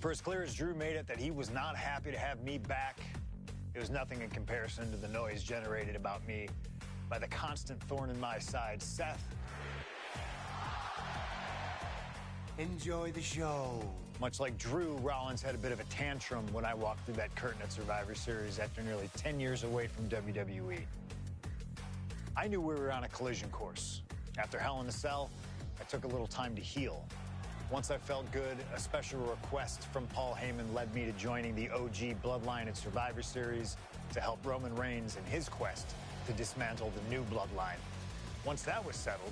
For as clear as Drew made it that he was not happy to have me back, it was nothing in comparison to the noise generated about me by the constant thorn in my side, Seth. Enjoy the show. Much like Drew, Rollins had a bit of a tantrum when I walked through that curtain at Survivor Series after nearly 10 years away from WWE. I knew we were on a collision course. After Hell in a Cell, I took a little time to heal. Once I felt good, a special request from Paul Heyman led me to joining the OG Bloodline at Survivor Series to help Roman Reigns in his quest to dismantle the new Bloodline. Once that was settled,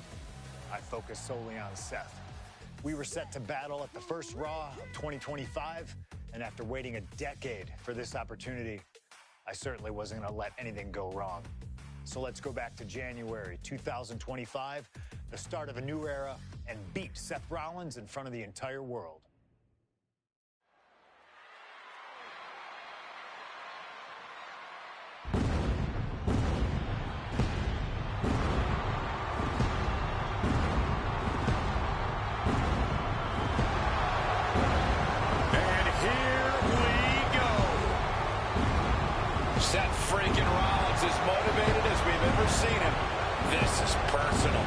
I focused solely on Seth. We were set to battle at the first Raw of 2025, and after waiting a decade for this opportunity, I certainly wasn't going to let anything go wrong. So let's go back to January 2025, the start of a new era, and beat Seth Rollins in front of the entire world. Seth Freakin Rollins is motivated as we've ever seen him. This is personal.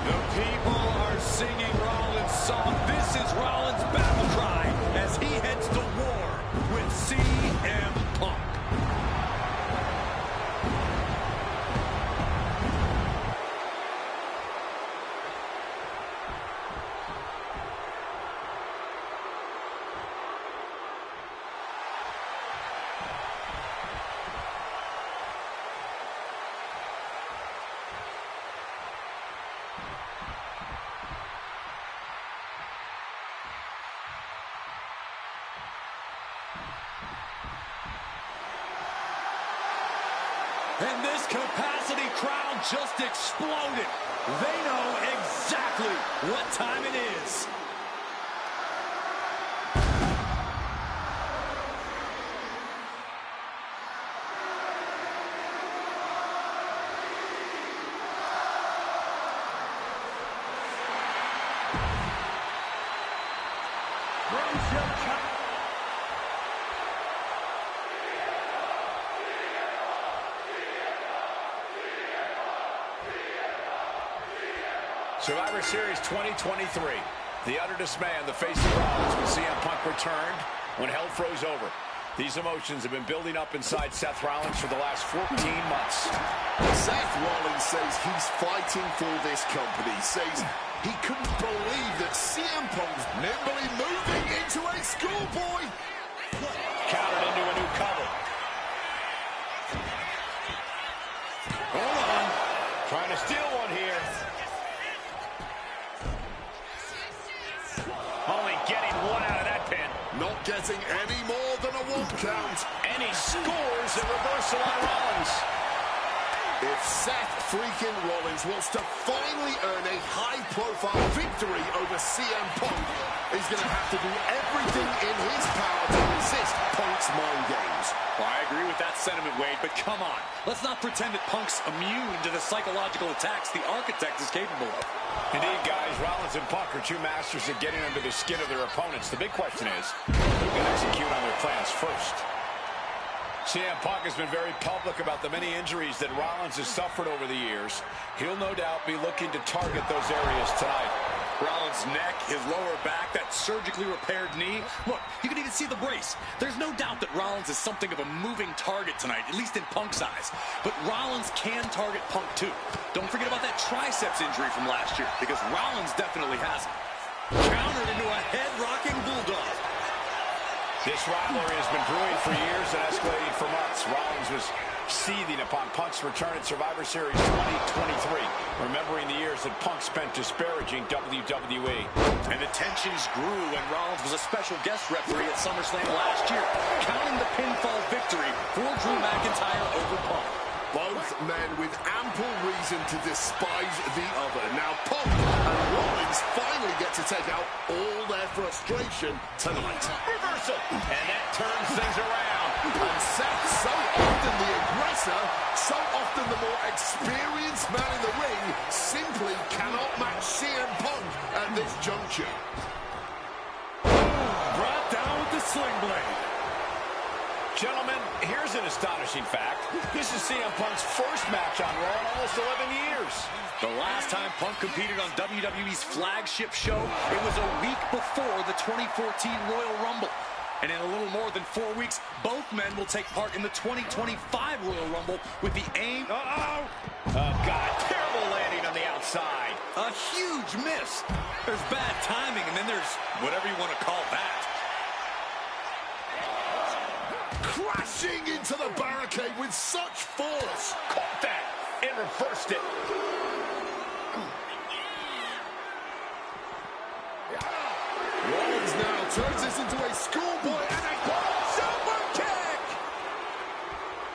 The people are singing Rollins' song. This is Rollins' battle cry as he heads to war with CM Punk. And this capacity crowd just exploded. They know exactly what time it is. Survivor Series 2023. The utter dismay on the face of Rollins when CM Punk returned, when hell froze over. These emotions have been building up inside Seth Rollins for the last 14 months. Seth Rollins says he's fighting for this company, says he couldn't believe that CM Punk's nimbly moving into a schoolboy. Countered into a new cover. Hold on. Trying to steal one here. Only getting one out of that pin. Not getting any more than a 1 count. And he scores a reversal on Rollins. If Seth Freakin Rollins wants to finally earn a high-profile victory over CM Punk, he's going to have to do everything in his power to resist Punk's mind games. Well, I agree with that sentiment, Wade, but come on. Let's not pretend that Punk's immune to the psychological attacks the Architect is capable of. Indeed, guys, Rollins and Punk are two masters at getting under the skin of their opponents. The big question is, who can execute on their plans first? CM Punk has been very public about the many injuries that Rollins has suffered over the years. He'll no doubt be looking to target those areas tonight. Rollins' neck, his lower back, that surgically repaired knee. Look, you can even see the brace. There's no doubt that Rollins is something of a moving target tonight, at least in Punk's eyes. But Rollins can target Punk too. Don't forget about that triceps injury from last year, because Rollins definitely has it. Countered into a head-rocking bulldog. This rivalry has been brewing for years and escalating for months. Rollins was seething upon Punk's return at Survivor Series 2023, remembering the years that Punk spent disparaging WWE. And the tensions grew when Rollins was a special guest referee at SummerSlam last year, counting the pinfall victory for Drew McIntyre over Punk. Both men with ample reason to despise the other. Now Punk and Rollins finally get to take out all their frustration tonight. Reversal! And that turns things around. And Seth, so often the aggressor, so often the more experienced man in the ring, simply cannot match CM Punk at this juncture. Brought down wrestling blade. Gentlemen, here's an astonishing fact. This is CM Punk's first match on Raw in almost 11 years. The last time Punk competed on WWE's flagship show, it was a week before the 2014 Royal Rumble. And in a little more than 4 weeks, both men will take part in the 2025 Royal Rumble with the aim... Oh, God, terrible landing on the outside. A huge miss. There's bad timing, and then there's whatever you want to call that. Crashing into the barricade with such force. Caught that and reversed it. Rollins now turns this into a schoolboy and a super kick.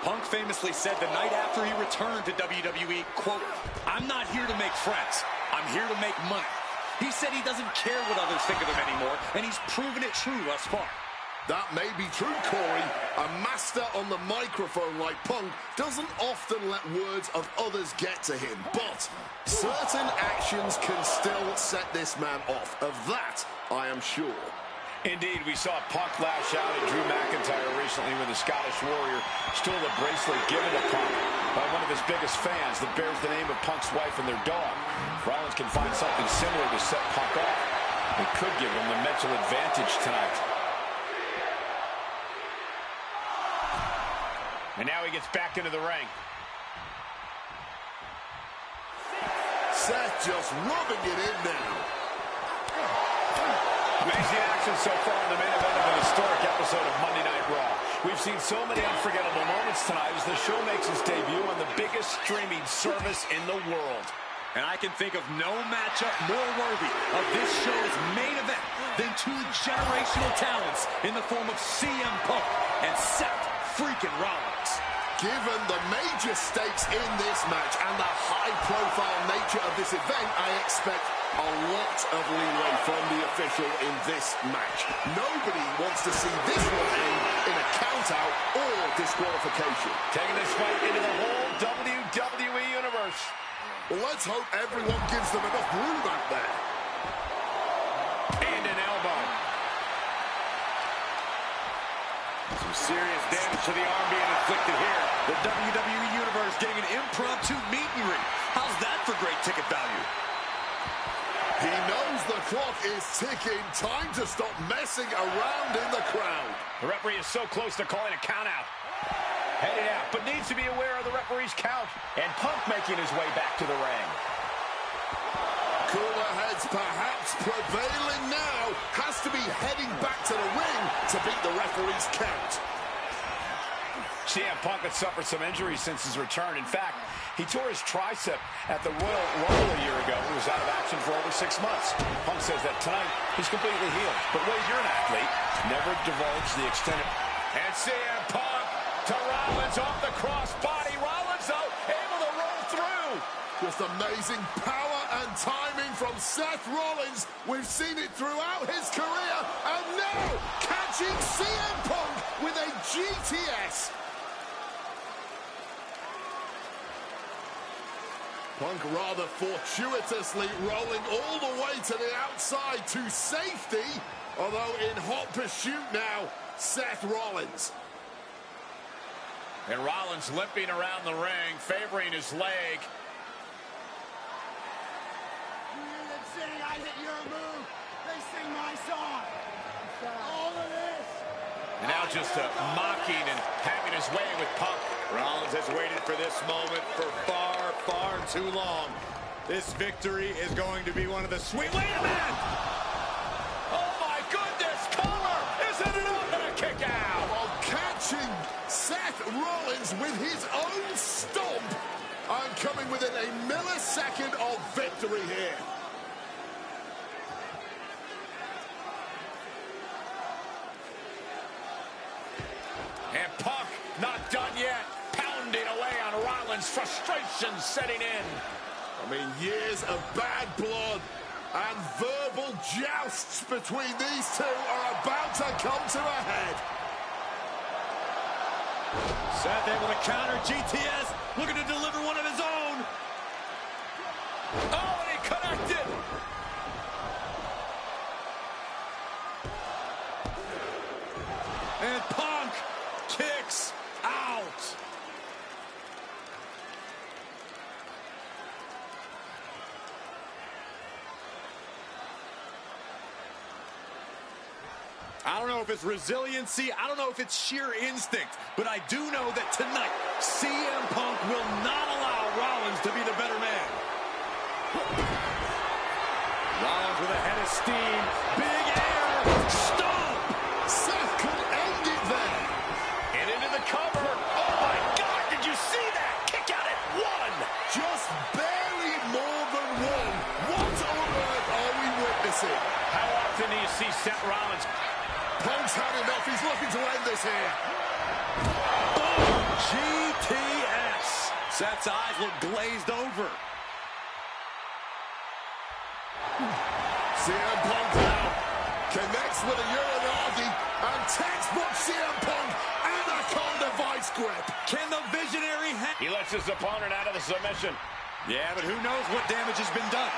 Punk famously said the night after he returned to WWE, quote, "I'm not here to make friends. I'm here to make money." He said he doesn't care what others think of him anymore, and he's proven it true thus far. That may be true, Corey. A master on the microphone like Punk doesn't often let words of others get to him, but certain actions can still set this man off. Of that, I am sure. Indeed, we saw Punk lash out at Drew McIntyre recently when the Scottish Warrior stole the bracelet given to Punk by one of his biggest fans that bears the name of Punk's wife and their dog. Rollins can find something similar to set Punk off. It could give him the mental advantage tonight. And now he gets back into the ring. Seth just rubbing it in now. Amazing action so far in the main event of an historic episode of Monday Night Raw. We've seen so many unforgettable moments tonight as the show makes its debut on the biggest streaming service in the world. And I can think of no matchup more worthy of this show's main event than two generational talents in the form of CM Punk and Seth Freakin Rollins. Given the major stakes in this match and the high-profile nature of this event, I expect a lot of leeway from the official in this match. Nobody wants to see this one end in a count-out or disqualification. Taking this fight into the whole WWE Universe. Well, let's hope everyone gives them enough room out there. And an elbow. Some serious damage to the arm being inflicted here. The WWE Universe getting an impromptu meet and greet. How's that for great ticket value? He knows the clock is ticking. Time to stop messing around in the crowd. The referee is so close to calling a count out. Headed out, but needs to be aware of the referee's count. And Punk making his way back to the ring. Cooler heads perhaps prevailing now. Has to be heading back to the ring to beat the referee's count. CM Punk had suffered some injuries since his return. In fact, he tore his tricep at the Royal Rumble a year ago. He was out of action for over 6 months. Punk says that tonight he's completely healed. But Wade, you're an athlete. Never divulge the extent of... And CM Punk to Rollins off the crossbody. Rollins, though, able to roll through. Just amazing power and timing from Seth Rollins. We've seen it throughout his career. And now, catching CM Punk with a GTS. Punk rather fortuitously rolling all the way to the outside to safety. Although in hot pursuit now, Seth Rollins. And Rollins limping around the ring, favoring his leg. I hit your move. They sing my song. All of this. And now just mocking and having his way with Punk. Rollins has waited for this moment for far, far too long. This victory is going to be one of the sweet... Wait a minute! Oh my goodness! Collar! Isn't it up and a kick out? While catching Seth Rollins with his own stomp. I'm coming within a millisecond of victory here. And Punk not done yet. Pounding away on Rollins. Frustration setting in. I mean, years of bad blood and verbal jousts between these two are about to come to a head. Seth able to counter GTS. Looking to deliver one of his own. Oh, and he connected. I don't know if it's resiliency, I don't know if it's sheer instinct, but I do know that tonight, CM Punk will not allow Rollins to be the better man. Rollins with a head of steam, big air, stomp! Seth could end it there. And into the cover. Oh my God, did you see that? Kick out at one. Just barely more than one. What on earth are we witnessing? How often do you see Seth Rollins? Punk's had enough. He's looking to end this here. Boom! GTS. Seth's eyes look glazed over. CM Punk now connects with a Uranagi and textbook CM Punk Anaconda vice grip. Can the visionary He lets his opponent out of the submission. Yeah, but who knows what damage has been done.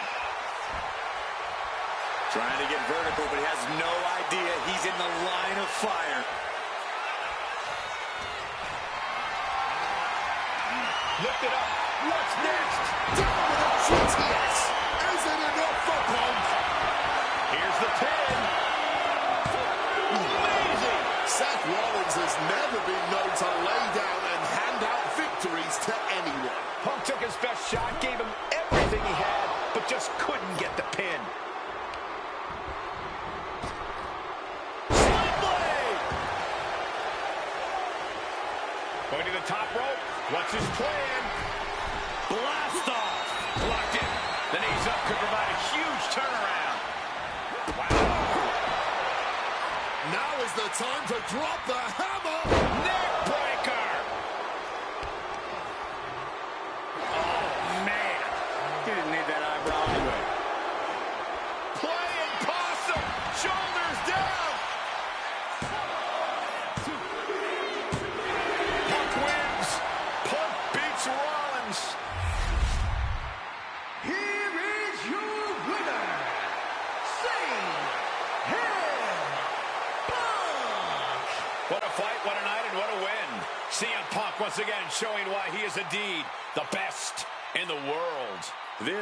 Trying to get vertical, but he has no idea he's in the line of fire. Lift it up. What's next? Down with a GTS. Is it enough for Punk? Here's the pin. Amazing. Seth Rollins has never been known to lay down and hand out victories to anyone. Punk took his best shot, gave him everything he had, but just couldn't get the pin. Going to the top rope. What's his plan? Blast off. Blocked it. The knees up could provide a huge turnaround. Wow. Now is the time to drop the hammer. Neck breaker. Oh, man. He didn't need that eyebrow anyway. Playing possum. Shoulders down. Punk wins. Punk beats Rollins. Here is your winner, CM Punk. What a fight, what a night, and what a win. CM Punk once again showing why he is indeed the best in the world.